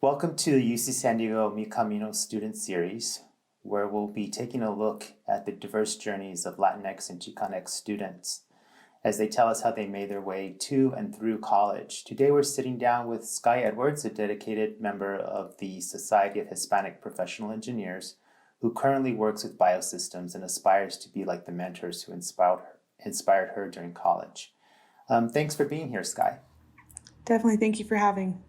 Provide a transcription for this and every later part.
Welcome to the UC San Diego Mi Camino student series, where we'll be taking a look at the diverse journeys of Latinx and Chicanx students as they tell us how they made their way to and through college. Today we're sitting down with Skye Edwards, a dedicated member of the Society of Hispanic Professional Engineers, who currently works with biosystems and aspires to be like the mentors who inspired her during college. Thanks for being here, Skye. Definitely. Thank you for having.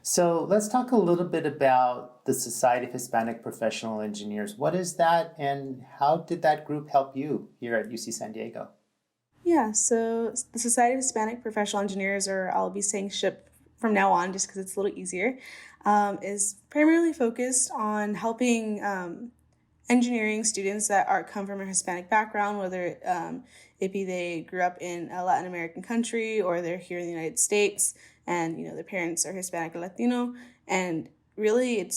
So let's talk a little bit about the Society of Hispanic Professional Engineers. What is that, and how did that group help you here at UC San Diego? Yeah, so the Society of Hispanic Professional Engineers, or I'll be saying SHIP from now on just because it's a little easier, is primarily focused on helping engineering students that come from a Hispanic background, whether it be they grew up in a Latin American country or they're here in the United States and their parents are Hispanic or Latino, and really it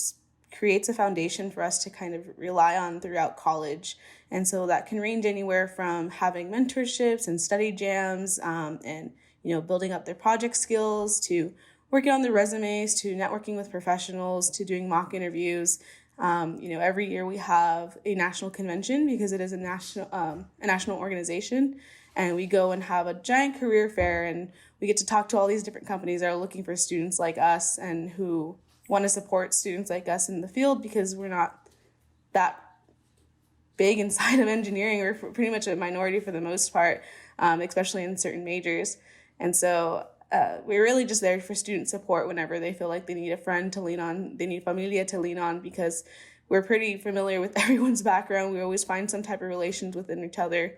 creates a foundation for us to kind of rely on throughout college. And so that can range anywhere from having mentorships and study jams and building up their project skills, to working on their resumes, to networking with professionals, to doing mock interviews. Every year we have a national convention because it is a national organization, and we go and have a giant career fair, and we get to talk to all these different companies that are looking for students like us and who want to support students like us in the field, because we're not that big inside of engineering. We're pretty much a minority for the most part, especially in certain majors. And so we're really just there for student support whenever they feel like they need a friend to lean on, they need familia to lean on, because we're pretty familiar with everyone's background. We always find some type of relations within each other.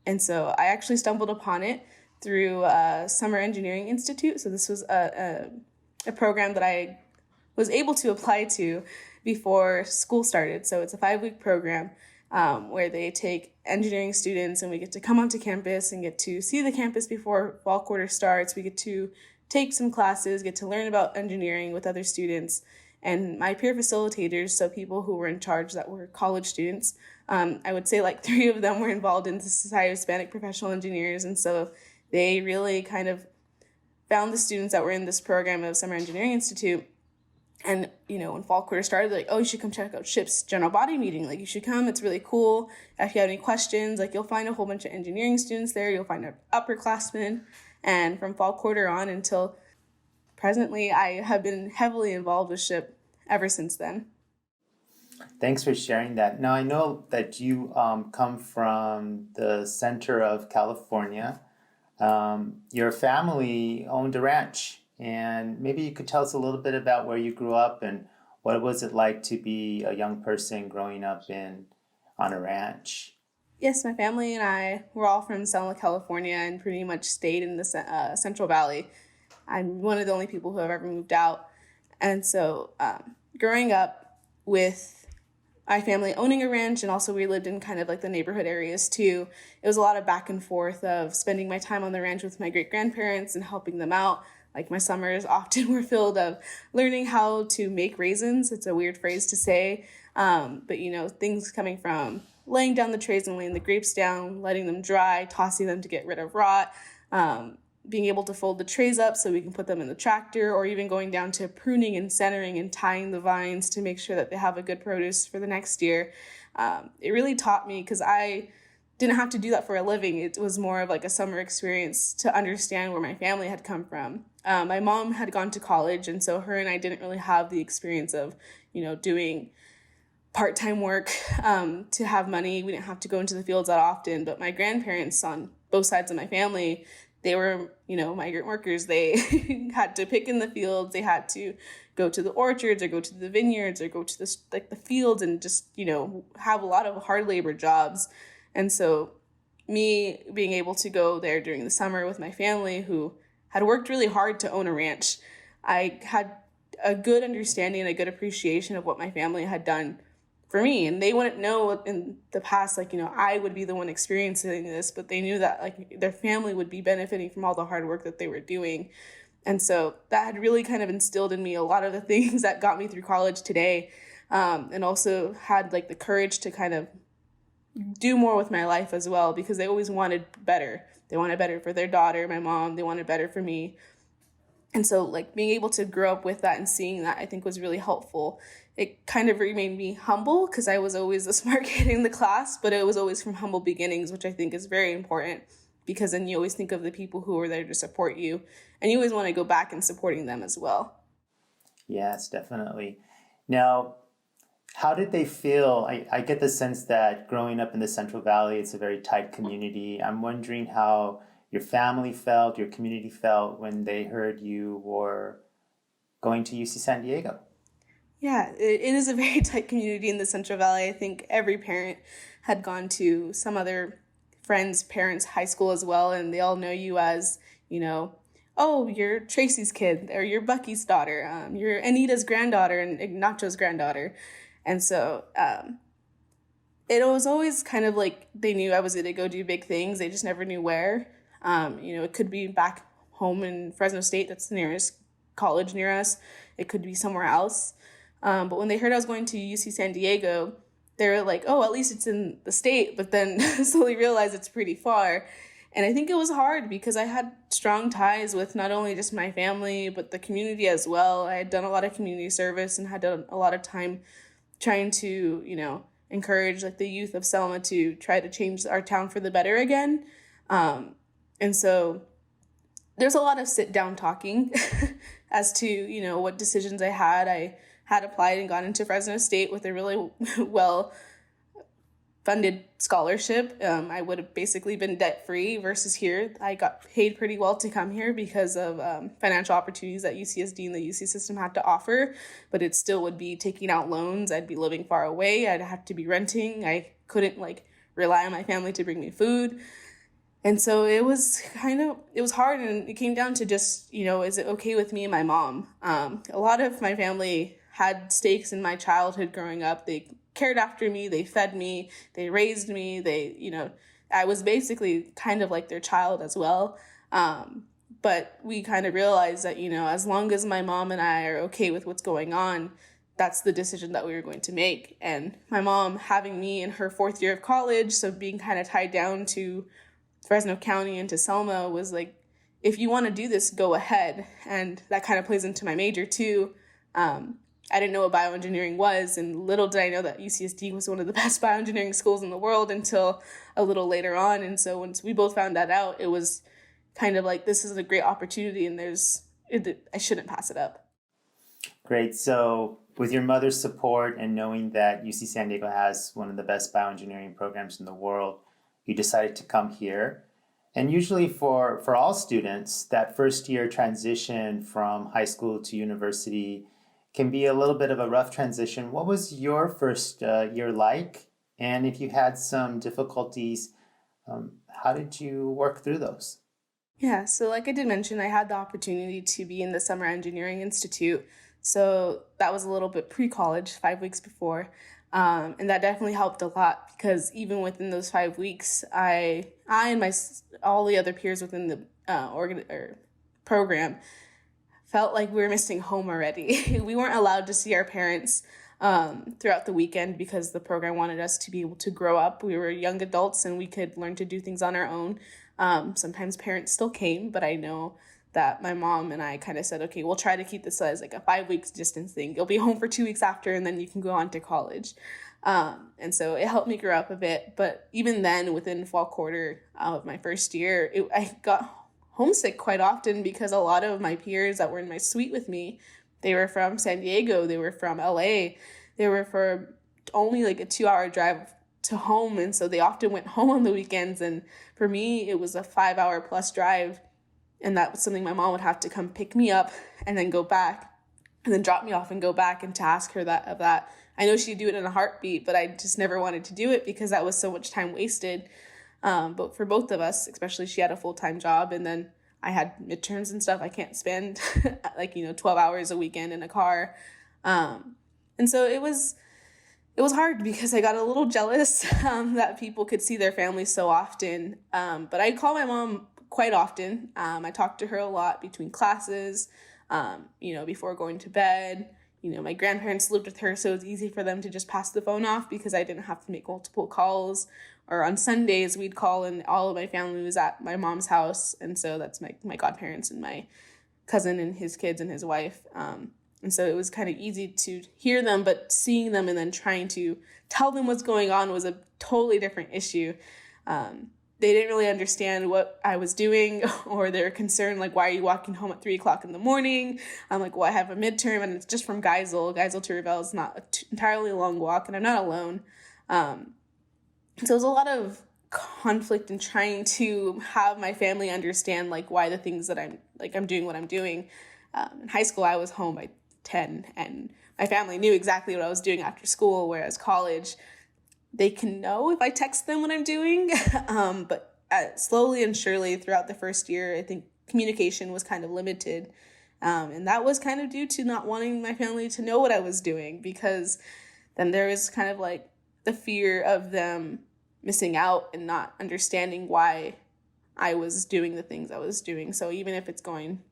And so I actually stumbled upon it through Summer Engineering Institute. So this was a program that I was able to apply to before school started. So it's a 5-week program where they take engineering students, and we get to come onto campus and get to see the campus before fall quarter starts. We get to take some classes, get to learn about engineering with other students. And my peer facilitators, so people who were in charge that were college students, I would say like 3 of them were involved in the Society of Hispanic Professional Engineers. And so they really kind of found the students that were in this program of Summer Engineering Institute. And, when fall quarter started, like, oh, you should come check out SHIP's general body meeting. Like, you should come. It's really cool. If you have any questions, like, you'll find a whole bunch of engineering students there. You'll find upperclassmen. And from fall quarter on until presently, I have been heavily involved with SHIP ever since then. Thanks for sharing that. Now, I know that you come from the center of California. Your family owned a ranch, and maybe you could tell us a little bit about where you grew up and what was it like to be a young person growing up on a ranch? Yes, my family and I were all from Selma, California, and pretty much stayed in the Central Valley. I'm one of the only people who have ever moved out. And so growing up with my family owning a ranch, and also we lived in kind of like the neighborhood areas too, it was a lot of back and forth of spending my time on the ranch with my great-grandparents and helping them out. Like, my summers often were filled of learning how to make raisins. It's a weird phrase to say, but things coming from laying down the trays and laying the grapes down, letting them dry, tossing them to get rid of rot, being able to fold the trays up so we can put them in the tractor, or even going down to pruning and centering and tying the vines to make sure that they have a good produce for the next year. It really taught me, because I didn't have to do that for a living. It was more of like a summer experience to understand where my family had come from. My mom had gone to college, and so her and I didn't really have the experience of, doing part-time work to have money. We didn't have to go into the fields that often, but my grandparents on both sides of my family, they were, migrant workers. They had to pick in the fields. They had to go to the orchards or go to the vineyards or go to the fields and just, have a lot of hard labor jobs. And so me being able to go there during the summer with my family who had worked really hard to own a ranch, I had a good understanding and a good appreciation of what my family had done for me. And they wouldn't know in the past, I would be the one experiencing this, but they knew that their family would be benefiting from all the hard work that they were doing. And so that had really kind of instilled in me a lot of the things that got me through college today, and also had the courage to kind of do more with my life as well, because they always wanted better. They wanted better for their daughter, my mom. They wanted better for me. And so like being able to grow up with that and seeing that, I think, was really helpful. It kind of made me humble because I was always the smart kid in the class, but it was always from humble beginnings, which I think is very important, because then you always think of the people who are there to support you, and you always want to go back and supporting them as well. Yes, definitely. Now, how did they feel? I get the sense that growing up in the Central Valley, it's a very tight community. I'm wondering how your family felt, your community felt when they heard you were going to UC San Diego. Yeah, it is a very tight community in the Central Valley. I think every parent had gone to some other friends' parents' high school as well, and they all know you as, oh, you're Tracy's kid, or you're Bucky's daughter, you're Anita's granddaughter and Ignacho's granddaughter. And so it was always kind of like they knew I was going to go do big things. They just never knew where. It could be back home in Fresno State. That's the nearest college near us. It could be somewhere else. But when they heard I was going to UC San Diego, they were like, oh, at least it's in the state. But then slowly realized it's pretty far. And I think it was hard because I had strong ties with not only just my family, but the community as well. I had done a lot of community service and had done a lot of time trying to, encourage like the youth of Selma to try to change our town for the better again. And so there's a lot of sit down talking as to, what decisions I had. I had applied and gone into Fresno State with a really well funded scholarship. I would have basically been debt free versus here. I got paid pretty well to come here because of financial opportunities that UCSD and the UC system had to offer, but it still would be taking out loans. I'd be living far away. I'd have to be renting. I couldn't rely on my family to bring me food. And so it was hard, and it came down to just, is it okay with me and my mom? A lot of my family had stakes in my childhood growing up. They cared after me, they fed me, they raised me, I was basically kind of like their child as well. But we kind of realized that, as long as my mom and I are okay with what's going on, that's the decision that we were going to make. And my mom having me in her fourth year of college, so being kind of tied down to Fresno County and to Selma, was like, if you want to do this, go ahead. And that kind of plays into my major too. I didn't know what bioengineering was, and little did I know that UCSD was one of the best bioengineering schools in the world until a little later on. And so once we both found that out, it was kind of like, this is a great opportunity, and I shouldn't pass it up. Great. So with your mother's support and knowing that UC San Diego has one of the best bioengineering programs in the world, you decided to come here. And usually for all students, that first year transition from high school to university can be a little bit of a rough transition. What was your first year like? And if you had some difficulties, how did you work through those? Yeah, so like I did mention, I had the opportunity to be in the Summer Engineering Institute. So that was a little bit pre-college, 5 weeks before. And that definitely helped a lot, because even within those 5 weeks, I and all the other peers within the program felt like we were missing home already. We weren't allowed to see our parents throughout the weekend because the program wanted us to be able to grow up. We were young adults and we could learn to do things on our own. Sometimes parents still came, but I know that my mom and I kind of said, okay, we'll try to keep this as like a 5 weeks distance thing. You'll be home for 2 weeks after, and then you can go on to college. And so it helped me grow up a bit. But even then, within fall quarter of my first year, I got homesick quite often because a lot of my peers that were in my suite with me, they were from San Diego, they were from LA, they were for only like a 2-hour drive to home. And so they often went home on the weekends. And for me, it was a 5-hour plus drive. And that was something my mom would have to come pick me up and then go back and then drop me off and go back. And to ask her that, I know she'd do it in a heartbeat, but I just never wanted to do it because that was so much time wasted. But for both of us, especially, she had a full-time job, and then I had midterms and stuff. I can't spend 12 hours a weekend in a car. And so it was hard because I got a little jealous that people could see their families so often. But I call my mom quite often. I talked to her a lot between classes, before going to bed. My grandparents lived with her, so it was easy for them to just pass the phone off because I didn't have to make multiple calls. Or on Sundays, we'd call, and all of my family was at my mom's house. And so that's my godparents and my cousin and his kids and his wife. And so it was kind of easy to hear them, but seeing them and then trying to tell them what's going on was a totally different issue. They didn't really understand what I was doing, or they were concerned, like, why are you walking home at 3:00 in the morning? I'm like, well, I have a midterm and it's just from Geisel to Revelle is not an entirely long walk, and I'm not alone. So it was a lot of conflict in trying to have my family understand, like, why the things that I'm doing what I'm doing. In high school, I was home by 10, and my family knew exactly what I was doing after school, whereas college, they can know if I text them what I'm doing. But slowly and surely throughout the first year, I think communication was kind of limited. And that was kind of due to not wanting my family to know what I was doing, because then there was kind of like the fear of them missing out and not understanding why I was doing the things I was doing. So even if it's going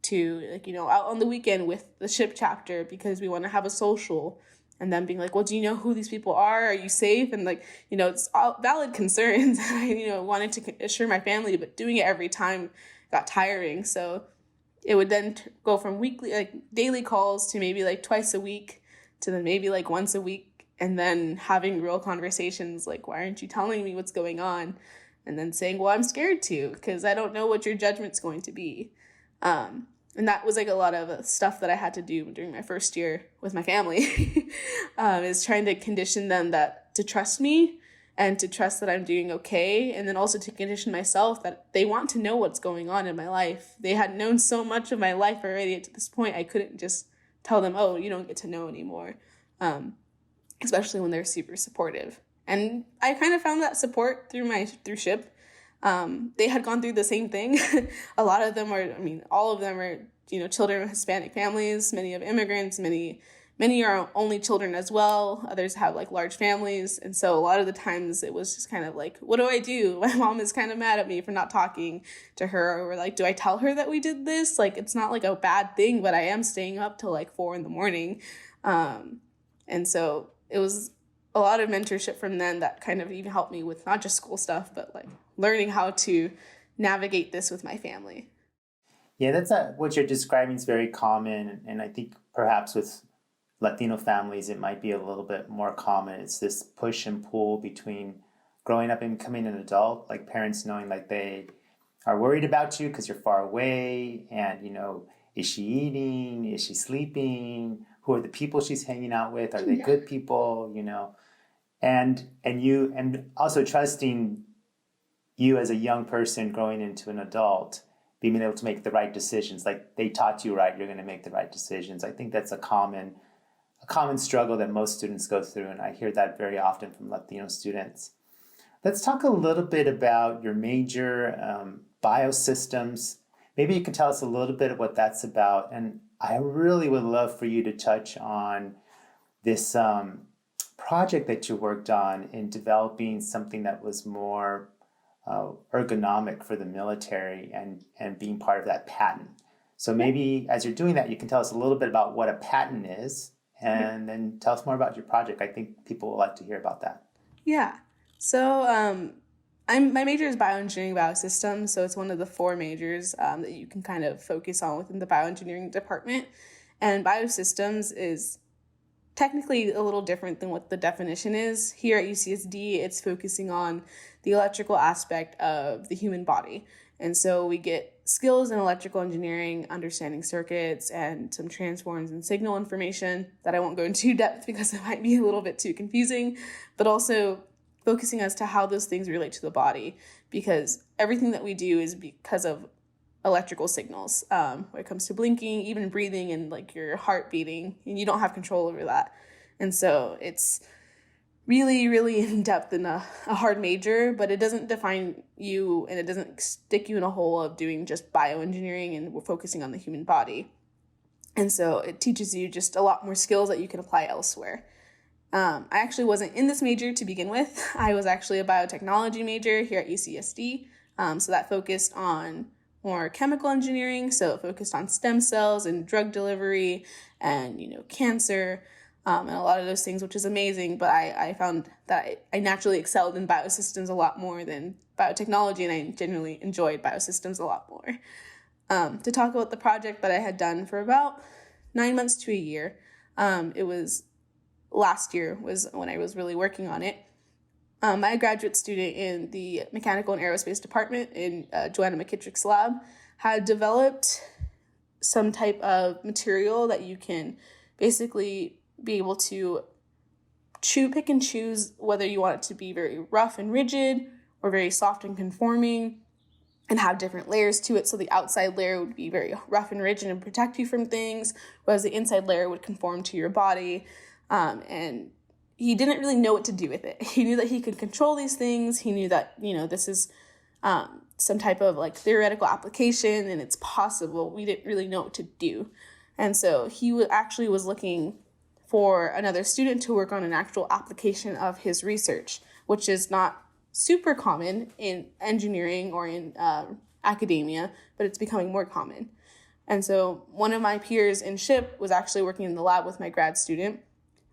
to, like, out on the weekend with the SHPE chapter because we want to have a social, and then being like, well, do you know who these people are? Are you safe? And like, it's all valid concerns. I, wanted to assure my family, but doing it every time got tiring. So it would then go from weekly, like daily calls, to maybe like twice a week, to then maybe like once a week, and then having real conversations like, why aren't you telling me what's going on? And then saying, well, I'm scared to, because I don't know what your judgment's going to be. And that was like a lot of stuff that I had to do during my first year with my family, is trying to condition them to trust me and to trust that I'm doing okay. And then also to condition myself that they want to know what's going on in my life. They had known so much of my life already to this point. I couldn't just tell them, oh, you don't get to know anymore. Especially when they're super supportive. And I kind of found that support through SHPE. They had gone through the same thing. A lot of them all of them are, children of Hispanic families. Many of immigrants, many are only children as well. Others have like large families. And so a lot of the times it was just kind of like, what do I do? My mom is kind of mad at me for not talking to her. Or like, do I tell her that we did this? Like, it's not like a bad thing, but I am staying up till like 4 a.m. And so it was a lot of mentorship from them that kind of even helped me with not just school stuff, but like learning how to navigate this with my family. Yeah, what you're describing is very common. And I think perhaps with Latino families, it might be a little bit more common. It's this push and pull between growing up and becoming an adult, like parents knowing like they are worried about you because you're far away. And, is she eating? Is she sleeping? Who are the people she's hanging out with? Are they good people? And also trusting you as a young person growing into an adult, being able to make the right decisions. Like they taught you right, you're going to make the right decisions. I think that's a common struggle that most students go through, and I hear that very often from Latino students. Let's talk a little bit about your major, biosystems. Maybe you can tell us a little bit of what that's about. And I really would love for you to touch on this project that you worked on in developing something that was more ergonomic for the military and being part of that patent. So maybe as you're doing that, you can tell us a little bit about what a patent is, and then tell us more about your project. I think people would like to hear about that. Yeah. So my major is bioengineering biosystems, so it's one of the 4 majors that you can kind of focus on within the bioengineering department. And biosystems is technically a little different than what the definition is. Here at UCSD, it's focusing on the electrical aspect of the human body. And so we get skills in electrical engineering, understanding circuits, and some transforms and signal information that I won't go into depth because it might be a little bit too confusing, but also focusing as to how those things relate to the body, because everything that we do is because of electrical signals. When it comes to blinking, even breathing, and like your heart beating, and you don't have control over that. And so it's really, really in depth in a hard major, but it doesn't define you and it doesn't stick you in a hole of doing just bioengineering and we're focusing on the human body. And so it teaches you just a lot more skills that you can apply elsewhere. I actually wasn't in this major to begin with. I was actually a biotechnology major here at UCSD. So that focused on more chemical engineering. So it focused on stem cells and drug delivery and, cancer and a lot of those things, which is amazing. But I found that I naturally excelled in biosystems a lot more than biotechnology, and I genuinely enjoyed biosystems a lot more. to talk about the project that I had done for about 9 months to a year. It was last year was when I was really working on it. I'm a graduate student in the Mechanical and Aerospace Department in Joanna McKittrick's lab, had developed some type of material that you can basically be able to pick and choose whether you want it to be very rough and rigid or very soft and conforming, and have different layers to it. So the outside layer would be very rough and rigid and protect you from things, whereas the inside layer would conform to your body. And he didn't really know what to do with it. He knew that he could control these things. He knew that, this is some type of like theoretical application and it's possible. We didn't really know what to do. And so he actually was looking for another student to work on an actual application of his research, which is not super common in engineering or in academia, but it's becoming more common. And so one of my peers in SHPE was actually working in the lab with my grad student.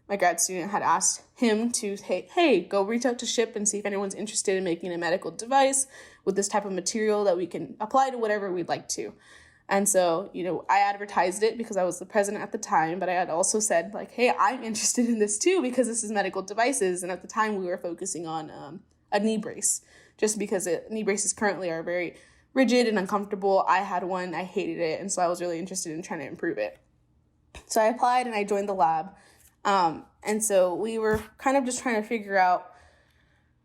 My grad student had asked him to, hey, go reach out to SHPE and see if anyone's interested in making a medical device with this type of material that we can apply to whatever we'd like to. And so, I advertised it because I was the president at the time, but I had also said, hey, I'm interested in this too because this is medical devices. And at the time we were focusing on a knee brace, just because knee braces currently are very rigid and uncomfortable. I had one, I hated it, and so I was really interested in trying to improve it. So I applied and I joined the lab. And so we were kind of just trying to figure out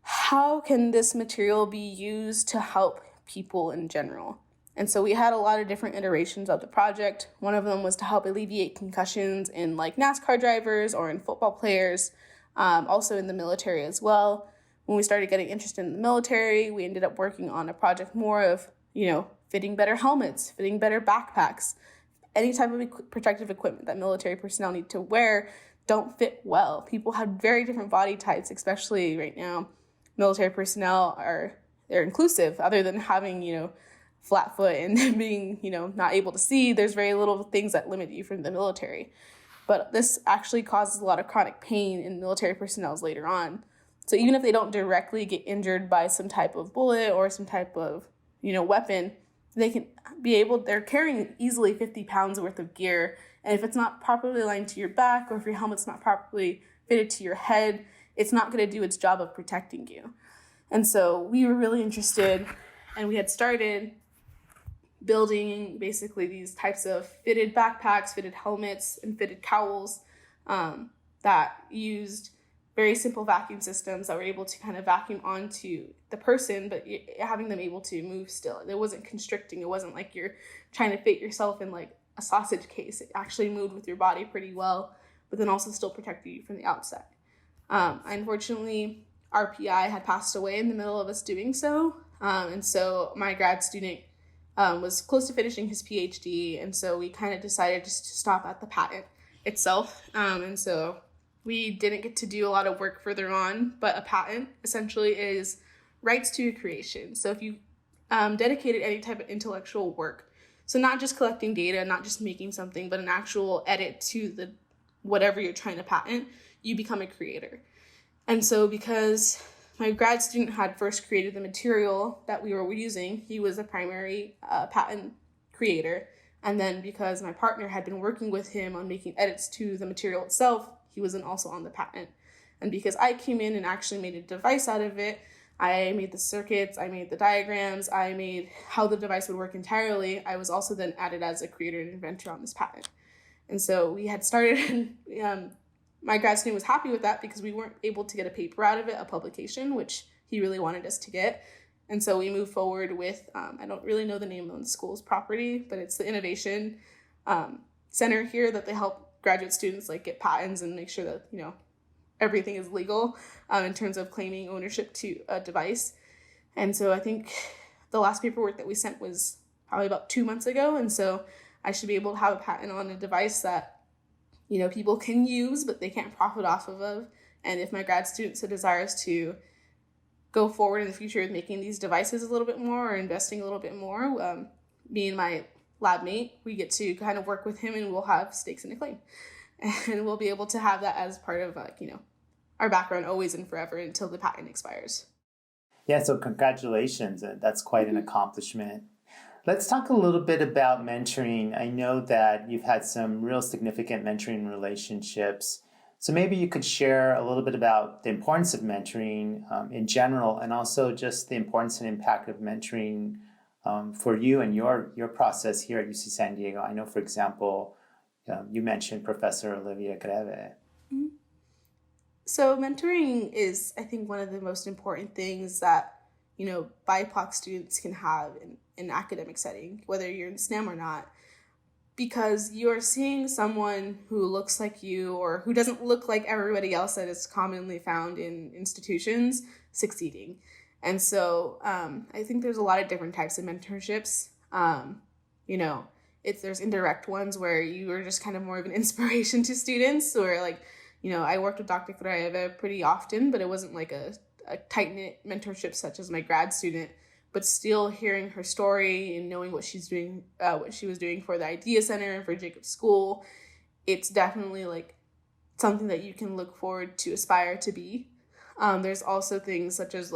how can this material be used to help people in general. And so we had a lot of different iterations of the project. One of them was to help alleviate concussions in NASCAR drivers or in football players, also in the military as well. When we started getting interested in the military, we ended up working on a project more of, fitting better helmets, fitting better backpacks, any type of protective equipment that military personnel need to wear don't fit well. People have very different body types, especially right now. Military personnel they're inclusive, other than having, flat foot and being, not able to see. There's very little things that limit you from the military. But this actually causes a lot of chronic pain in military personnel later on. So even if they don't directly get injured by some type of bullet or some type of, weapon, they're carrying easily 50 pounds worth of gear. And if it's not properly aligned to your back, or if your helmet's not properly fitted to your head, it's not going to do its job of protecting you. And so we were really interested, and we had started building basically these types of fitted backpacks, fitted helmets, and fitted cowls that used very simple vacuum systems that were able to kind of vacuum onto the person, but having them able to move still. It wasn't constricting. It wasn't like you're trying to fit yourself in a sausage case. It actually moved with your body pretty well, but then also still protected you from the outside. Unfortunately, our PI had passed away in the middle of us doing so. And so my grad student was close to finishing his PhD. And so we kind of decided just to stop at the patent itself. And so we didn't get to do a lot of work further on, but a patent essentially is rights to your creation. So if you dedicated any type of intellectual work, so not just collecting data, not just making something, but an actual edit to the whatever you're trying to patent, you become a creator. And so because my grad student had first created the material that we were using, he was a primary patent creator. And then because my partner had been working with him on making edits to the material itself, he wasn't also on the patent. And because I came in and actually made a device out of it, I made the circuits, I made the diagrams, I made how the device would work entirely. I was also then added as a creator and inventor on this patent. And so we had started, my grad student was happy with that because we weren't able to get a paper out of it, a publication, which he really wanted us to get. And so we moved forward with, I don't really know the name of the school's property, but it's the innovation center here that they help graduate students get patents and make sure that, everything is legal in terms of claiming ownership to a device. And so I think the last paperwork that we sent was probably about 2 months ago. And so I should be able to have a patent on a device that, people can use, but they can't profit off of. And if my grad student so desires to go forward in the future with making these devices a little bit more or investing a little bit more, me and my lab mate, we get to kind of work with him and we'll have stakes in a claim. And we'll be able to have that as part of, our background always and forever until the patent expires. Yeah, so congratulations. That's quite an accomplishment. Let's talk a little bit about mentoring. I know that you've had some real significant mentoring relationships. So maybe you could share a little bit about the importance of mentoring in general, and also just the importance and impact of mentoring for you and your process here at UC San Diego. I know, for example, you mentioned Professor Olivia Greve. Mm-hmm. So mentoring is, I think, one of the most important things that, BIPOC students can have in an academic setting, whether you're in STEM or not, because you're seeing someone who looks like you or who doesn't look like everybody else that is commonly found in institutions succeeding. And so I think there's a lot of different types of mentorships. There's indirect ones where you are just kind of more of an inspiration to students, or I worked with Dr. Greve pretty often, but it wasn't like a tight-knit mentorship such as my grad student, but still hearing her story and knowing what she's doing, what she was doing for the Idea Center and for Jacobs School, it's definitely something that you can look forward to aspire to be. There's also things such as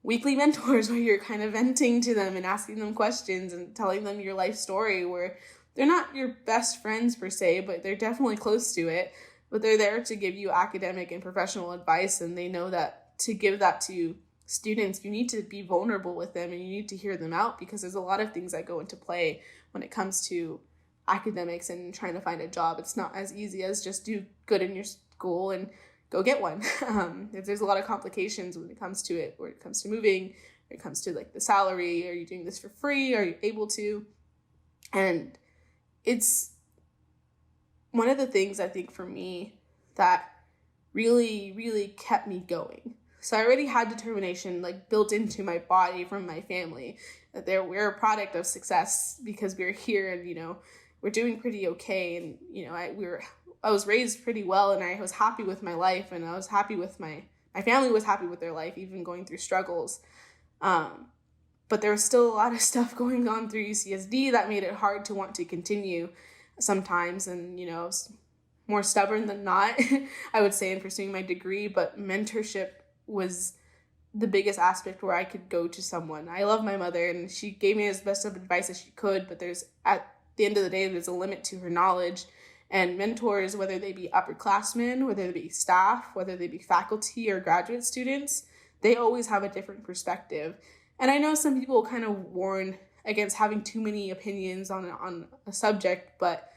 weekly mentors where you're kind of venting to them and asking them questions and telling them your life story, where they're not your best friends per se, but they're definitely close to it. But they're there to give you academic and professional advice, and they know that to give that to students, you need to be vulnerable with them and you need to hear them out, because there's a lot of things that go into play when it comes to academics and trying to find a job. It's not as easy as just do good in your school and go get one. There's a lot of complications when it comes to it, when it comes to moving, when it comes to the salary. Are you doing this for free? Are you able to? And it's one of the things I think for me that really, really kept me going. So I already had determination built into my body from my family that we're a product of success because we're here and, we're doing pretty okay. And, I was raised pretty well and I was happy with my life, and I was happy with my family was happy with their life, even going through struggles. But there was still a lot of stuff going on through UCSD that made it hard to want to continue sometimes. And, I was more stubborn than not, I would say, in pursuing my degree. But mentorship was the biggest aspect where I could go to someone. I love my mother and she gave me as best of advice as she could, but at the end of the day, there's a limit to her knowledge. And mentors, whether they be upperclassmen, whether they be staff, whether they be faculty or graduate students, they always have a different perspective. And I know some people kind of warn against having too many opinions on a subject, but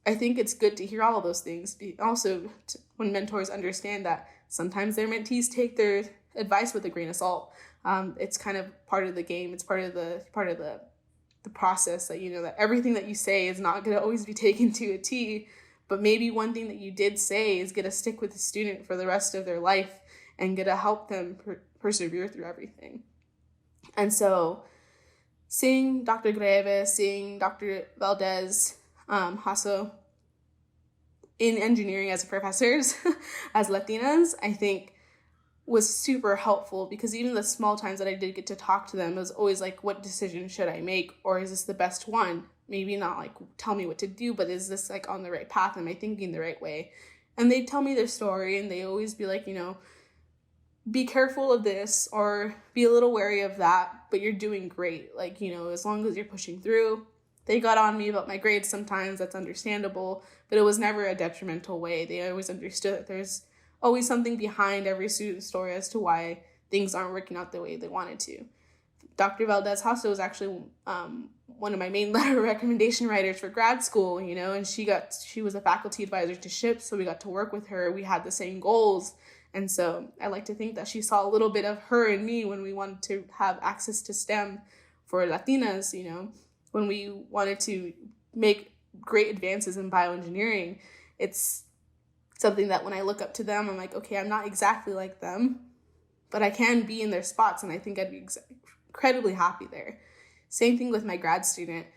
I think it's good to hear all of those things. Also, when mentors understand that sometimes their mentees take their advice with a grain of salt. It's kind of part of the game. It's part of the process that that everything that you say is not going to always be taken to a T, but maybe one thing that you did say is going to stick with the student for the rest of their life and going to help them persevere through everything. And so, seeing Dr. Greve, seeing Dr. Valdez, Hasso in engineering as professors, as Latinas, I think was super helpful, because even the small times that I did get to talk to them, it was always what decision should I make, or is this the best one? Maybe not tell me what to do, but is this on the right path? Am I thinking the right way? And they tell me their story, and they always be be careful of this or be a little wary of that, but you're doing great. As long as you're pushing through. They got on me about my grades sometimes, that's understandable, but it was never a detrimental way. They always understood that there's always something behind every student's story as to why things aren't working out the way they wanted to. Dr. Valdez Hasso was actually one of my main letter recommendation writers for grad school, and she was a faculty advisor to SHPE, so we got to work with her. We had the same goals. And so I like to think that she saw a little bit of her in me when we wanted to have access to STEM for Latinas, when we wanted to make great advances in bioengineering. It's something that when I look up to them, I'm okay, I'm not exactly like them, but I can be in their spots, and I think I'd be incredibly happy there. Same thing with my grad student.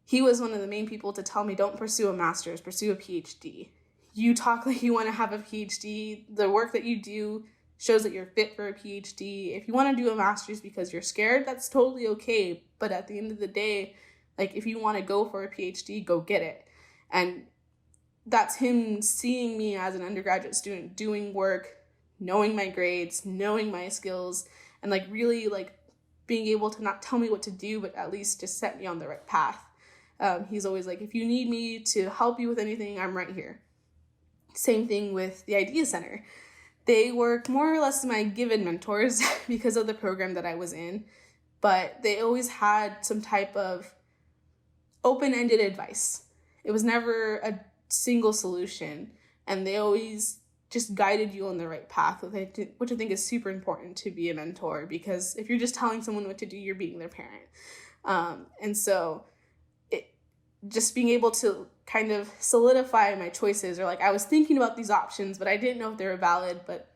He was one of the main people to tell me, don't pursue a master's, pursue a PhD. You talk like you want to have a PhD. The work that you do shows that you're fit for a PhD. If you want to do a master's because you're scared, that's totally okay. But at the end of the day, if you want to go for a PhD, go get it. And that's him seeing me as an undergraduate student doing work, knowing my grades, knowing my skills, and really being able to not tell me what to do, but at least just set me on the right path. He's always like, if you need me to help you with anything, I'm right here. Same thing with the Idea Center. They were more or less my given mentors because of the program that I was in, but they always had some type of open-ended advice. It was never a single solution, and they always just guided you on the right path, which I think is super important to be a mentor, because if you're just telling someone what to do, you're being their parent. And so just being able to kind of solidify my choices, or like I was thinking about these options, but I didn't know if they were valid, but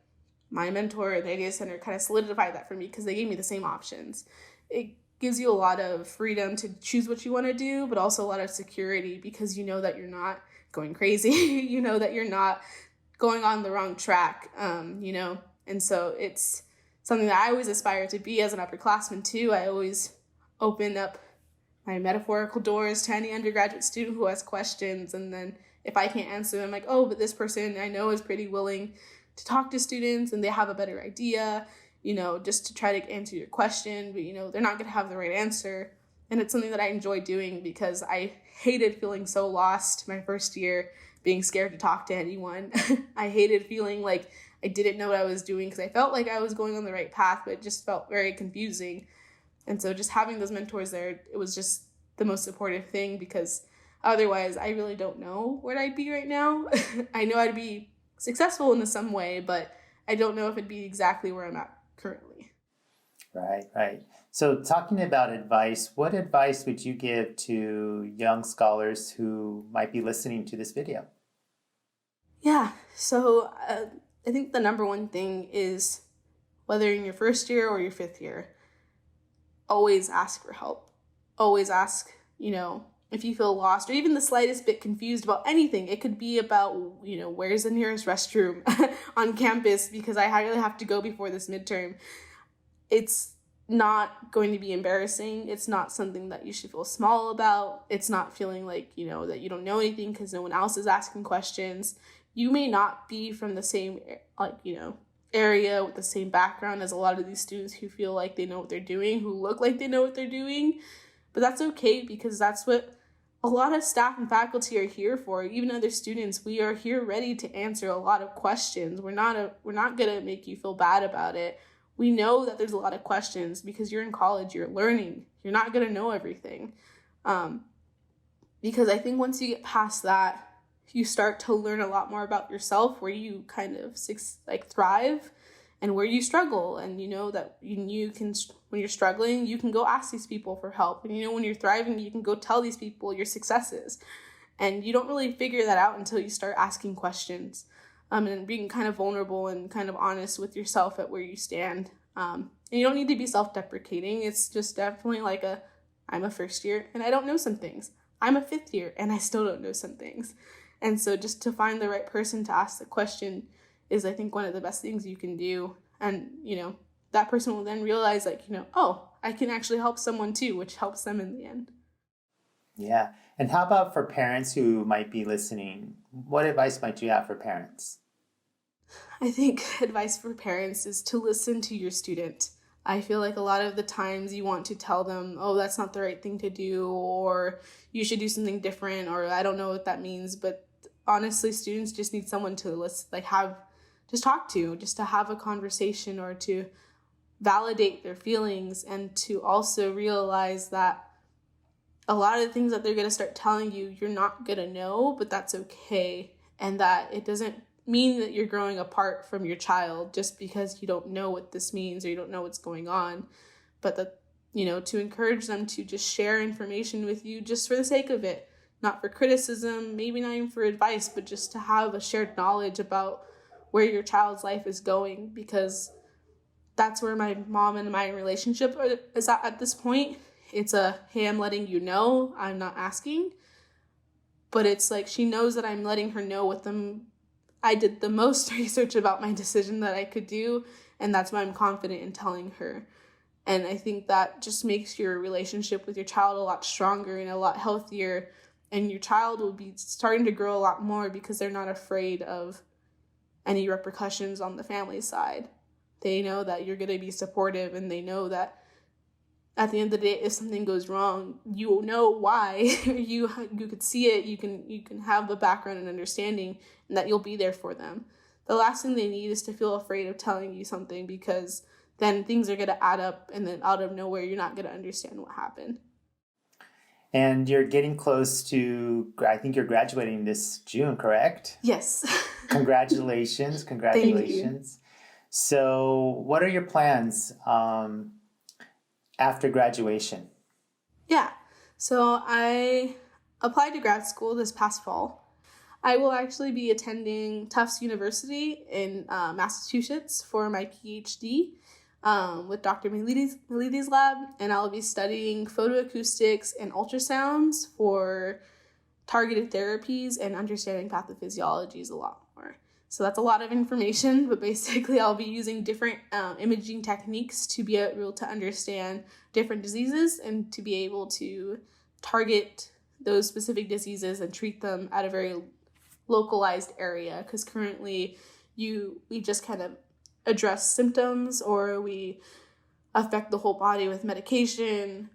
my mentor at the Idea Center kind of solidified that for me because they gave me the same options. It gives you a lot of freedom to choose what you want to do, but also a lot of security because you know that you're not going crazy, you know that you're not going on the wrong track, and so it's something that I always aspire to be as an upperclassman too. I always open up my metaphorical doors to any undergraduate student who has questions, and then if I can't answer them, like, oh, but this person I know is pretty willing to talk to students and they have a better idea, just to try to answer your question, but they're not going to have the right answer. And it's something that I enjoy doing because I hated feeling so lost my first year, being scared to talk to anyone. I hated feeling like I didn't know what I was doing because I felt like I was going on the right path, but it just felt very confusing. And so just having those mentors there, it was just the most supportive thing, because otherwise I really don't know where I'd be right now. I know I'd be successful in some way, but I don't know if it'd be exactly where I'm at currently. Right. So talking about advice, what advice would you give to young scholars who might be listening to this video? Yeah, so I think the number one thing is, whether in your first year or your fifth year, always ask for help. Always ask, if you feel lost or even the slightest bit confused about anything. It could be about, where's the nearest restroom on campus because I really have to go before this midterm. It's not going to be embarrassing. It's not something that you should feel small about. It's not feeling like, that you don't know anything because no one else is asking questions. You may not be from the same, area with the same background as a lot of these students who feel like they know what they're doing, who look like they know what they're doing. But that's okay, because that's what a lot of staff and faculty are here for. Even other students, we are here ready to answer a lot of questions. We're not going to make you feel bad about it. We know that there's a lot of questions because you're in college, you're learning. You're not going to know everything. Because I think once you get past that, you start to learn a lot more about yourself, where you kind of thrive and where you struggle. And that you can, when you're struggling, you can go ask these people for help. And when you're thriving, you can go tell these people your successes. And you don't really figure that out until you start asking questions. And being kind of vulnerable and kind of honest with yourself at where you stand. And you don't need to be self-deprecating. It's just definitely like I'm a first year and I don't know some things. I'm a fifth year and I still don't know some things. And so just to find the right person to ask the question is, I think, one of the best things you can do. And, that person will then realize, oh, I can actually help someone too, which helps them in the end. Yeah. And how about for parents who might be listening? What advice might you have for parents? I think advice for parents is to listen to your student. I feel like a lot of the times you want to tell them, oh, that's not the right thing to do, or you should do something different, or I don't know what that means. But honestly, students just need someone to listen, talk to, just to have a conversation, or to validate their feelings, and to also realize that a lot of the things that they're going to start telling you, you're not going to know, but that's okay. And that it doesn't mean that you're growing apart from your child just because you don't know what this means or you don't know what's going on. But that, to encourage them to just share information with you just for the sake of it, not for criticism, maybe not even for advice, but just to have a shared knowledge about where your child's life is going, because that's where my mom and my relationship is at this point. It's hey, I'm letting you know, I'm not asking. But it's like she knows that I'm letting her know with them. I did the most research about my decision that I could do, and that's why I'm confident in telling her. And I think that just makes your relationship with your child a lot stronger and a lot healthier, and your child will be starting to grow a lot more because they're not afraid of any repercussions on the family side. They know that you're going to be supportive, and they know that at the end of the day, if something goes wrong, you will know why. you could see it. You can have the background and understanding, and that you'll be there for them. The last thing they need is to feel afraid of telling you something, because then things are going to add up, and then out of nowhere, you're not going to understand what happened. And you're getting close to, I think you're graduating this June, correct? Yes. Congratulations. Congratulations. So what are your plans after graduation? Yeah. So I applied to grad school this past fall. I will actually be attending Tufts University in Massachusetts for my PhD with Dr. Milides' lab, and I'll be studying photoacoustics and ultrasounds for targeted therapies and understanding pathophysiologies a lot more. So that's a lot of information, but basically I'll be using different imaging techniques to be able to understand different diseases and to be able to target those specific diseases and treat them at a very localized area, because currently we just kind of address symptoms, or we affect the whole body with medication.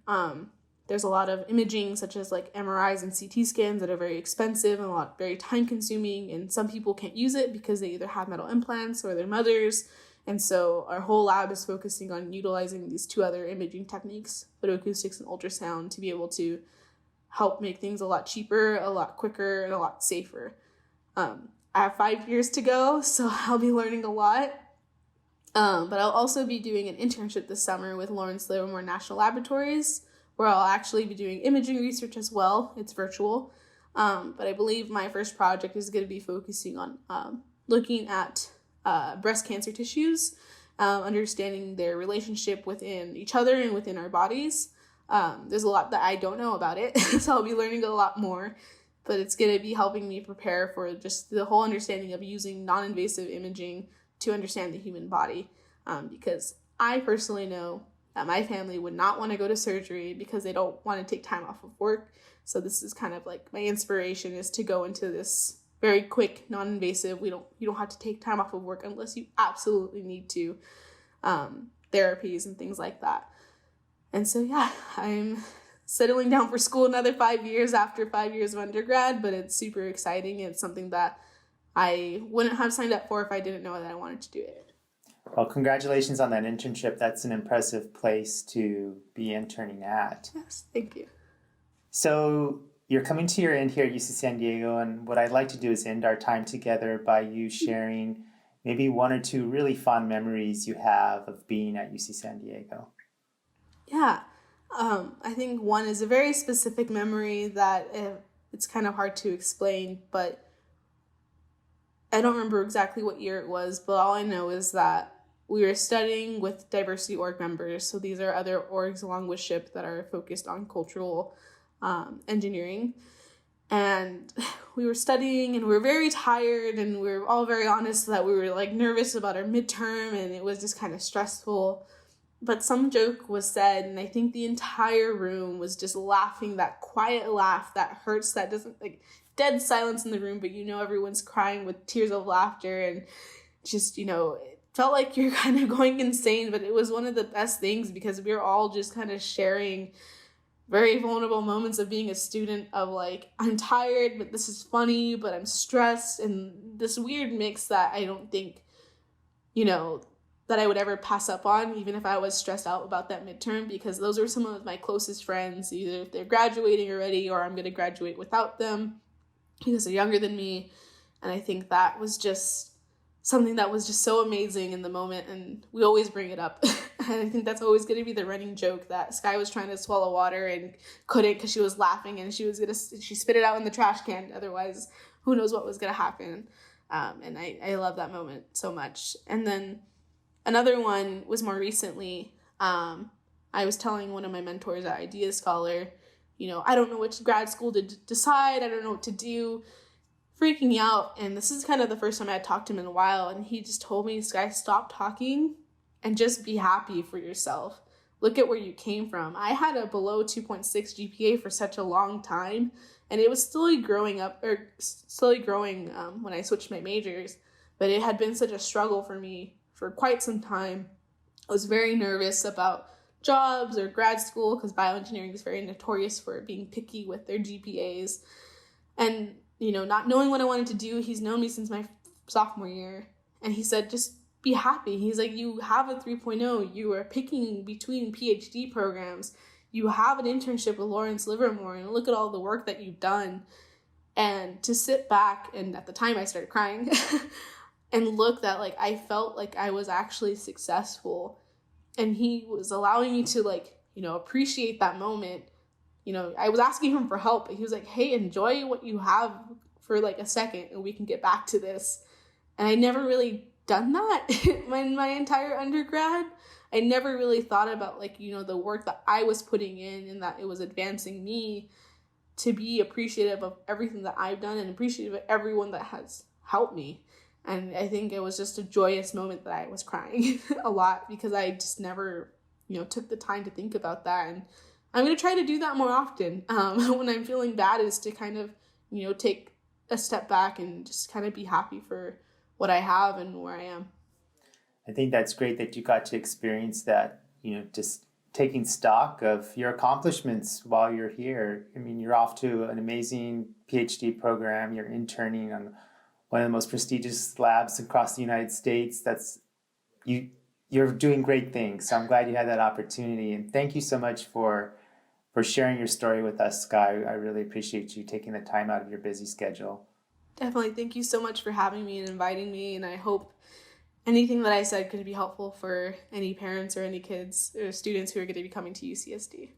There's a lot of imaging, such as like MRIs and CT scans, that are very expensive and very time consuming, and some people can't use it because they either have metal implants or their mothers. And so our whole lab is focusing on utilizing these two other imaging techniques, photoacoustics and ultrasound, to be able to help make things a lot cheaper, a lot quicker, and a lot safer. I have 5 years to go, so I'll be learning a lot. But I'll also be doing an internship this summer with Lawrence Livermore National Laboratories, where I'll actually be doing imaging research as well. It's virtual. But I believe my first project is going to be focusing on looking at breast cancer tissues, understanding their relationship within each other and within our bodies. There's a lot that I don't know about it, so I'll be learning a lot more. But it's going to be helping me prepare for just the whole understanding of using non-invasive imaging to understand the human body. Because I personally know that my family would not want to go to surgery because they don't want to take time off of work. So this is kind of like my inspiration, is to go into this very quick, non-invasive, you don't have to take time off of work unless you absolutely need to, therapies and things like that. And so, yeah, I'm settling down for school another 5 years after 5 years of undergrad, but it's super exciting. It's something that I wouldn't have signed up for if I didn't know that I wanted to do it. Well, congratulations on that internship. That's an impressive place to be interning at. Yes, thank you. So you're coming to your end here at UC San Diego, and what I'd like to do is end our time together by you sharing maybe one or two really fond memories you have of being at UC San Diego. Yeah, I think one is a very specific memory that it's kind of hard to explain, but I don't remember exactly what year it was, but all I know is that we were studying with diversity org members. So these are other orgs along with SHPE that are focused on cultural engineering. And we were studying, and we were very tired, and we were all very honest that we were like nervous about our midterm, and it was just kind of stressful. But some joke was said, and I think the entire room was just laughing, that quiet laugh that hurts, that doesn't, like, dead silence in the room, but everyone's crying with tears of laughter, and just, it felt like you're kind of going insane, but it was one of the best things, because we were all just kind of sharing very vulnerable moments of being a student, of like, I'm tired, but this is funny, but I'm stressed, and this weird mix that I don't think, that I would ever pass up on, even if I was stressed out about that midterm, because those are some of my closest friends. Either they're graduating already, or I'm going to graduate without them because they're younger than me. And I think that was just something that was just so amazing in the moment, and we always bring it up. And I think that's always going to be the running joke, that Skye was trying to swallow water and couldn't because she was laughing, and she spit it out in the trash can. Otherwise, who knows what was going to happen. And I love that moment so much. And then another one was more recently. I was telling one of my mentors at Idea Scholar, I don't know which grad school to decide. I don't know what to do. Freaking out. And this is kind of the first time I had talked to him in a while. And he just told me, Skye, stop talking and just be happy for yourself. Look at where you came from. I had a below 2.6 GPA for such a long time. And it was slowly growing when I switched my majors. But it had been such a struggle for me for quite some time. I was very nervous about jobs or grad school, because bioengineering is very notorious for being picky with their GPAs. And, not knowing what I wanted to do, he's known me since my sophomore year. And he said, just be happy. He's like, you have a 3.0. You are picking between PhD programs. You have an internship with Lawrence Livermore, and look at all the work that you've done. And to sit back, and at the time I started crying, and look that, I felt like I was actually successful. And he was allowing me to, appreciate that moment. I was asking him for help, but he was like, hey, enjoy what you have for, a second, and we can get back to this. And I never really done that in my entire undergrad. I never really thought about, the work that I was putting in, and that it was advancing me to be appreciative of everything that I've done and appreciative of everyone that has helped me. And I think it was just a joyous moment that I was crying a lot, because I just never, took the time to think about that. And I'm going to try to do that more often when I'm feeling bad, is to kind of, take a step back and just kind of be happy for what I have and where I am. I think that's great that you got to experience that, just taking stock of your accomplishments while you're here. I mean, you're off to an amazing PhD program. You're interning on one of the most prestigious labs across the United States. You're doing great things. So I'm glad you had that opportunity. And thank you so much for sharing your story with us, Skye. I really appreciate you taking the time out of your busy schedule. Definitely. Thank you so much for having me and inviting me. And I hope anything that I said could be helpful for any parents or any kids or students who are going to be coming to UCSD.